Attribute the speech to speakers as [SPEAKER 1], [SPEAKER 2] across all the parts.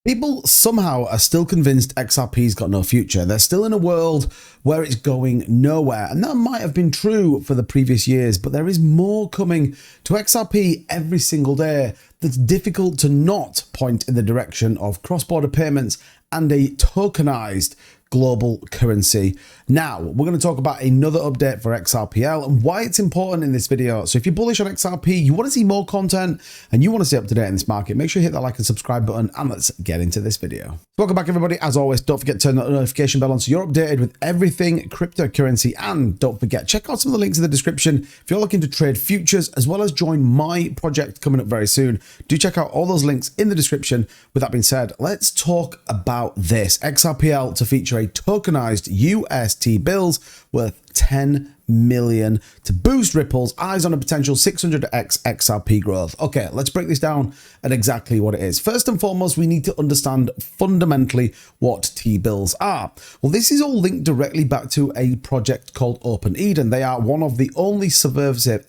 [SPEAKER 1] People somehow are still convinced XRP's got no future. They're still in a world where it's going nowhere. And that might have been true for the previous years, but there is more coming to XRP every single day that's difficult to not point in the direction of cross-border payments and a tokenized global currency. Now, we're going to talk about another update for XRPL and why it's important in this video. So if you're bullish on XRP, you want to see more content and you want to stay up to date in this market, make sure you hit that like and subscribe button and let's get into this video. Welcome back everybody. As always, don't forget to turn that notification bell on so you're updated with everything cryptocurrency, and don't forget, check out some of the links in the description if you're looking to trade futures as well as join my project coming up very soon. Do check out all those links in the description. With that being said, let's talk about this. XRPL to feature a tokenized UST bills worth 10 million to boost Ripple's eyes on a potential 600x XRP growth. Okay, let's break this down at exactly what it is. First and foremost, we need to understand fundamentally what T-bills are. Well, this is all linked directly back to a project called Open Eden. They are one of the only services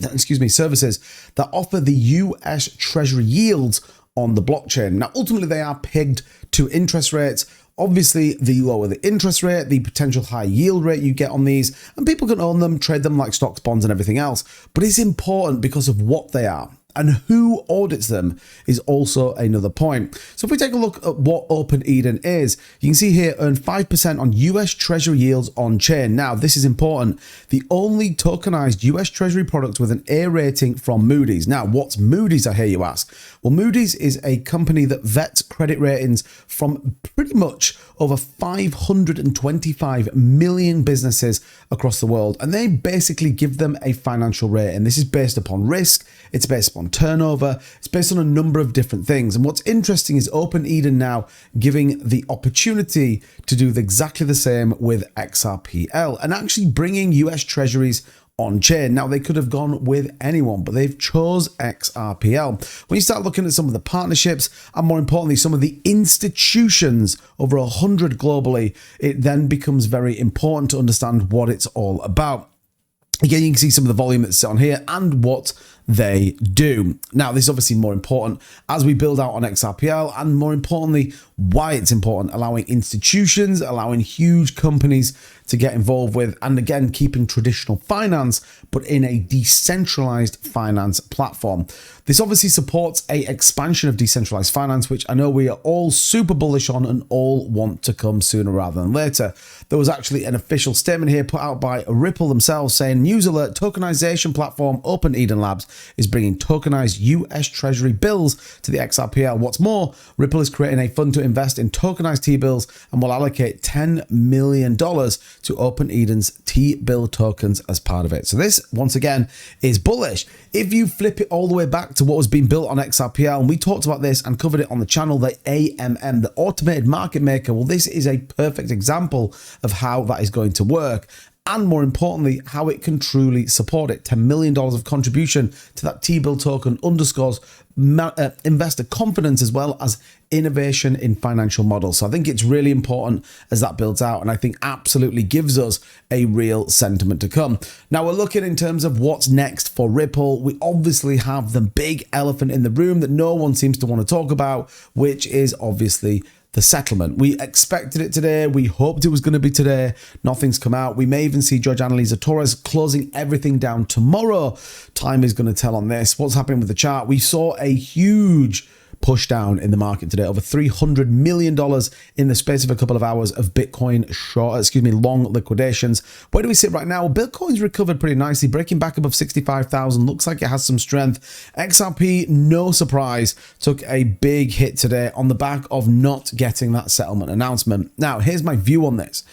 [SPEAKER 1] that offer the US Treasury yields on the blockchain. Now, ultimately, they are pegged to interest rates. Obviously, the lower the interest rate, the potential high yield rate you get on these, and people can own them, trade them like stocks, bonds, and everything else. But it's important because of what they are. And who audits them is also another point. So if we take a look at what Open Eden is, you can see here earn 5% on US Treasury yields on chain. Now, this is important. The only tokenized US Treasury product with an A rating from Moody's. Now, what's Moody's, I hear you ask? Well, Moody's is a company that vets credit ratings from pretty much over 525 million businesses across the world. And they basically give them a financial rating. This is based upon risk. It's based upon turnover. It's based on a number of different things. And what's interesting is Open Eden now giving the opportunity to do exactly the same with XRPL and actually bringing US Treasuries on chain. Now, they could have gone with anyone, but they've chose XRPL. When you start looking at some of the partnerships and more importantly, some of the institutions, over 100 globally, it then becomes very important to understand what it's all about. Again, you can see some of the volume that's on here and what they do. Now, this is obviously more important as we build out on XRPL, and more importantly, why it's important, allowing institutions, allowing huge companies to get involved with, and again, keeping traditional finance, but in a decentralized finance platform. This obviously supports a expansion of decentralized finance, which I know we are all super bullish on and all want to come sooner rather than later. There was actually an official statement here put out by Ripple themselves saying, news alert, tokenization platform Open Eden Labs is bringing tokenized US Treasury bills to the XRPL. What's more, Ripple is creating a fund to invest in tokenized T-bills and will allocate $10 million to Open Eden's T-bill tokens as part of it. So this, once again, is bullish. If you flip it all the way back to what was being built on XRPL, and we talked about this and covered it on the channel, the AMM, the automated market maker, well, this is a perfect example of how that is going to work. And more importantly, how it can truly support it. $10 million of contribution to that T-bill token underscores investor confidence as well as innovation in financial models. So I think it's really important as that builds out, and I think absolutely gives us a real sentiment to come. Now, we're looking in terms of what's next for Ripple. We obviously have the big elephant in the room that no one seems to want to talk about, which is obviously the settlement. We expected it today. We hoped it was going to be today. Nothing's come out. We may even see Judge Annalisa Torres closing everything down tomorrow. Time is going to tell on this. What's happening with the chart? We saw a huge push down in the market today, over $300 million in the space of a couple of hours of Bitcoin long liquidations. Where do we sit right now? Bitcoin's recovered pretty nicely, breaking back above 65,000. Looks like it has some strength. XRP, no surprise, took a big hit today on the back of not getting that settlement announcement. Now, here's my view on this.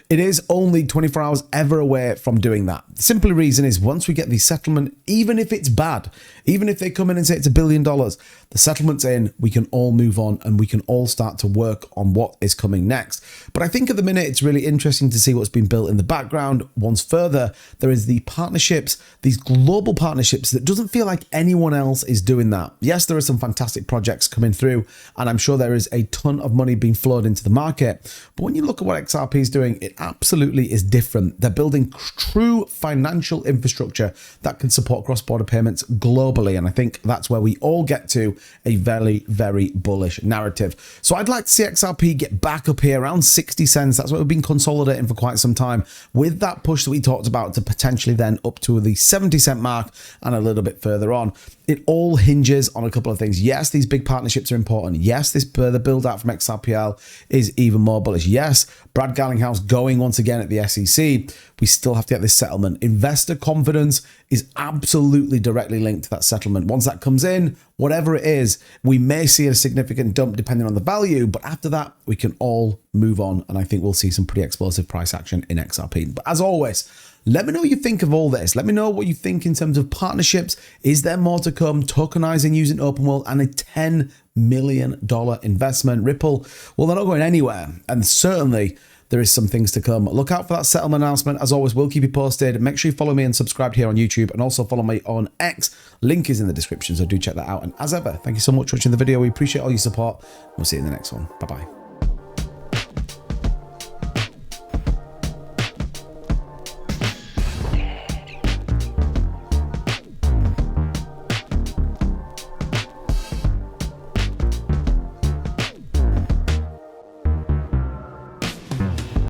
[SPEAKER 1] It is only 24 hours ever away from doing that. The simple reason is once we get the settlement, even if it's bad, even if they come in and say it's $1 billion, the settlement's in, we can all move on and we can all start to work on what is coming next. But I think at the minute, it's really interesting to see what's been built in the background. Once further, there is the partnerships, these global partnerships that doesn't feel like anyone else is doing that. Yes, there are some fantastic projects coming through, and I'm sure there is a ton of money being flowed into the market. But when you look at what XRP is doing, it absolutely is different. They're building true financial infrastructure that can support cross-border payments globally. And I think that's where we all get to a very, very bullish narrative. So I'd like to see XRP get back up here around 60 cents. That's what we've been consolidating for quite some time, with that push that we talked about to potentially then up to the 70-cent mark and a little bit further on. It all hinges on a couple of things. Yes, these big partnerships are important. Yes, this the build out from XRPL is even more bullish. Yes, Brad Garlinghouse going once again at the SEC. We still have to get this settlement. Investor confidence is absolutely directly linked to that settlement. Once that comes in, whatever it is, we may see a significant dump depending on the value, but after that, we can all move on. And I think we'll see some pretty explosive price action in XRP. But as always, let me know what you think of all this. Let me know what you think in terms of partnerships. Is there more to come? Tokenizing using Open World and a $10 million investment. Ripple, well, they're not going anywhere. And certainly there is some things to come. Look out for that settlement announcement. As always, we'll keep you posted. Make sure you follow me and subscribe here on YouTube, and also follow me on X. Link is in the description, so do check that out. And as ever, thank you so much for watching the video. We appreciate all your support. We'll see you in the next one. Bye-bye.